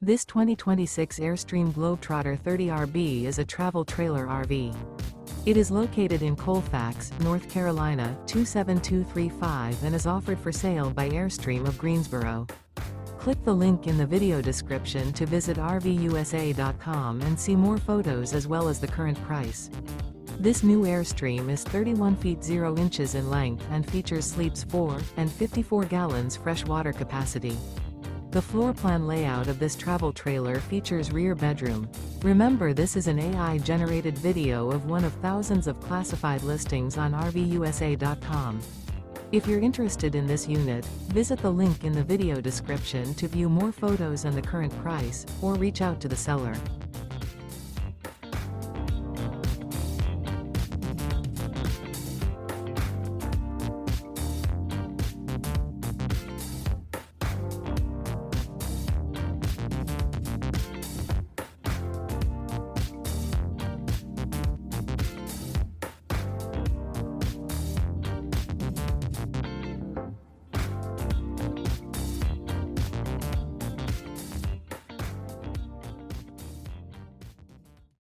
This 2026 Airstream Globetrotter 30RB is a travel trailer RV. It is located in Colfax, North Carolina, 27235 and is offered for sale by Airstream of Greensboro. Click the link in the video description to visit RVUSA.com and see more photos as well as the current price. This new Airstream is 31 feet 0 inches in length and features sleeps 4 and 54 gallons fresh water capacity. The floor plan layout of this travel trailer features rear bedroom. Remember, this is an AI-generated video of one of thousands of classified listings on RVUSA.com. If you're interested in this unit, visit the link in the video description to view more photos and the current price, or reach out to the seller.